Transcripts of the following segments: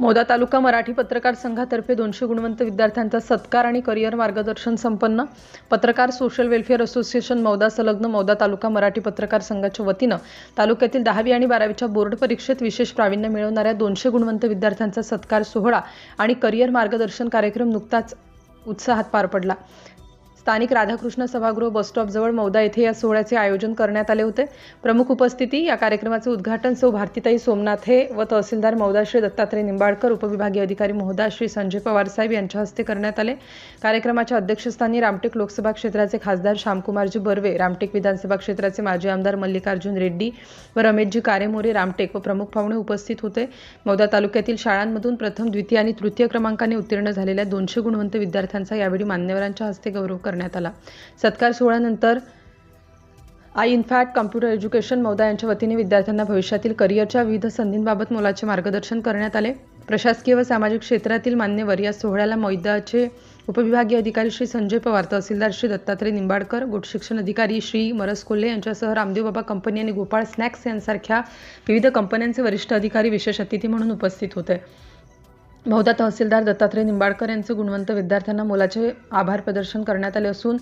मौदा तालुका मराठी पत्रकार संघातर्फे 200 गुणवंत विद्यार्थ्यांचा सत्कार आणि करिअर मार्गदर्शन संपन्न. पत्रकार सोशल वेलफेअर असोसिएशन मौदा संलग्न मौदा तालुका मराठी पत्रकार संघाच्या वतीनं तालुक्यातील 10वी आणि 12वीच्या बोर्ड परीक्षेत विशेष प्रावीण्य मिळवणाऱ्या 200 गुणवंत विद्यार्थ्यांचा सत्कार सोहळा आणि करिअर मार्गदर्शन कार्यक्रम नुकताच उत्साहात पार पडला. स्थानिक राधाकृष्ण सभागृह बसस्टॉपजवळ मौदा येथे या सोहळ्याचे आयोजन करण्यात आले होते. प्रमुख उपस्थिती या कार्यक्रमाचे उद्घाटन सौ भारतीताई सोमनाथे व तहसीलदार मौदा श्री दत्तात्रय निंबाळकर, उपविभागीय अधिकारी महोदय श्री संजय पवार साहेब यांच्या हस्ते करण्यात आले. कार्यक्रमाच्या अध्यक्षस्थानी रामटेक लोकसभा क्षेत्राचे खासदार श्यामकुमारजी बर्वे, रामटेक विधानसभा क्षेत्राचे माजी आमदार मल्लिकार्जुन रेड्डी व रमेशजी कारेमोरे रामटेक व प्रमुख पाहुणे उपस्थित होते. मौदा तालुक्यातील शाळांमधून प्रथम, द्वितीय आणि तृतीय क्रमांकाने उत्तीर्ण झालेल्या 200 गुणवंत विद्यार्थ्यांचा यावेळी मान्यवरांच्या हस्ते गौरव करण्यात आला. सत्कार सोहळ्यानंतर I in fact computer education Mauda यांच्या वतीने विद्यार्थ्यांना भविष्यातील करिअरच्या विविध संधींबाबत मोलाचे मार्गदर्शन करण्यात आले. प्रशासकीय व सामाजिक क्षेत्रातील मान्यवर या सोहळ्याला मौदाचे उपविभागीय अधिकारी श्री संजय पवार, तहसीलदार श्री दत्तात्रय निंबाळकर, गट शिक्षण अधिकारी श्री मरस कोल्हे यांच्यासह रामदेव बाबा कंपनी आणि गोपाळ स्नॅक्स यांसारख्या विविध कंपन्यांचे वरिष्ठ अधिकारी विशेष अतिथी म्हणून उपस्थित होते. मौदा तहसीलदार दत्तात्रय निंबाळकर यांचे गुणवंत विद्यार्थ्यांना मोलाचे आभार प्रदर्शन करण्यात आले असून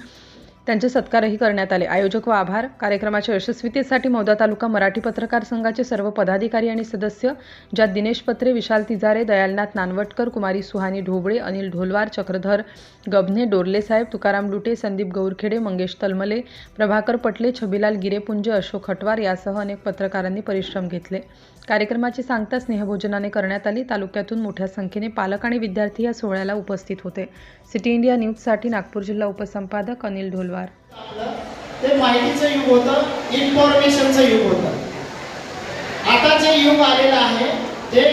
त्यांचे सत्कारही करण्यात आले. आयोजक व आभार. कार्यक्रमाच्या यशस्वीतेसाठी मौदा तालुका मराठी पत्रकार संघाचे सर्व पदाधिकारी आणि सदस्य, ज्यात दिनेश पत्रे, विशाल तिजारे, दयालनाथ नानवटकर, कुमारी सुहानी ढोबळे, अनिल ढोलवार, चक्रधर गबने, डोरले साहेब, तुकाराम लुटे, संदीप गौरखेडे, मंगेश तलमले, प्रभाकर पटले, छबिलाल गिरेपुंजे, अशोक हटवार यासह अनेक पत्रकारांनी परिश्रम घेतले. कार्यक्रमाची सांगता स्नेहभोजनाने करण्यात आली. तालुक्यातून मोठ्या संख्येने पालक आणि विद्यार्थी या सोहळ्याला उपस्थित होते. सिटी इंडिया न्यूजसाठी नागपूर जिल्हा उपसंपादक अनिल ढोलवार. ते माहितीचं युग होतं, इन्फॉर्मेशनचं युग होतं. आता जे युग आलेलं आहे ते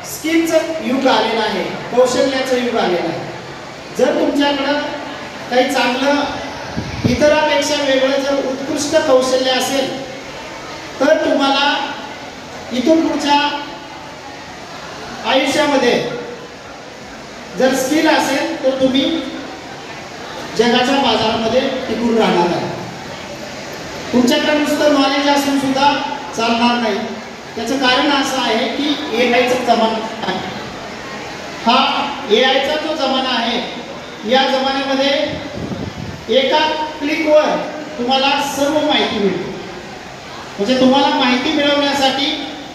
स्किलचं युग आलेलं आहे, कौशल्याचं युग आलेलं आहे. जर तुमच्याकडं काही चांगलं, इतरांपेक्षा वेगळं जर उत्कृष्ट कौशल्य असेल तर तुम्हाला इथून पुढच्या आयुष्यामध्ये जर स्किल असेल तर तुम्ही जगाच्या बाजारामध्ये टिकून राहणार आहे. तुमच्याकडे नुसतं नॉलेज असून सुद्धा चालणार नाही. त्याचं कारण असं आहे की एआयचा जमाना आहे. हा एआयचा जो जमाना आहे, या जमान्यामध्ये एका क्लिकवर तुम्हाला सर्व माहिती मिळते. म्हणजे तुम्हाला माहिती मिळवण्यासाठी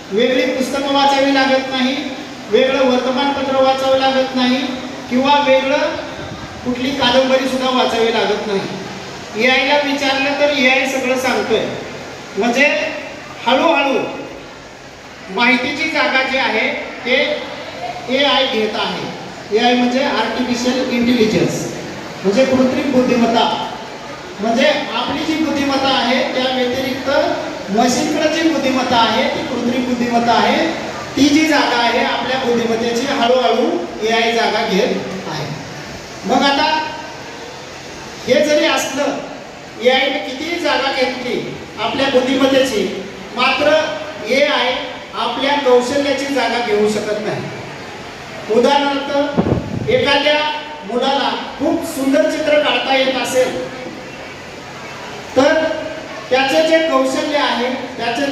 वेगळी पुस्तकं वाचावी लागत नाही, वेगळं वर्तमानपत्र वाचावं लागत नाही किंवा वेगळं कुठली कादंबरी सुद्धा वाचावी लागत नाही. एआयला विचारलं तर एआय सगळं सांगतोय. म्हणजे हळूहळू माहितीची जागा जी आहे ते एआय घेत आहे. एआय म्हणजे आर्टिफिशियल इंटेलिजन्स, म्हणजे कृत्रिम बुद्धिमत्ता. म्हणजे आपली जी बुद्धिमत्ता आहे त्या व्यतिरिक्त मशीनकडे जी बुद्धिमत्ता आहे ती कृत्रिम बुद्धिमत्ता आहे. ती जी जागा आहे आपल्या बुद्धिमत्तेची हळूहळू एआय जागा घेत आहे. मग आता हे जरी असलं, एआयने कितीही जागा घेतली आपल्या बुद्धिमत्तेची, मात्र एआय आपल्या कौशल्याची जागा घेऊ शकत नाही. उदाहरणार्थ, एखाद्या मुलाला खूप सुंदर चित्र काढता येत असेल तर त्याचे जे कौशल्य आहे, त्याचे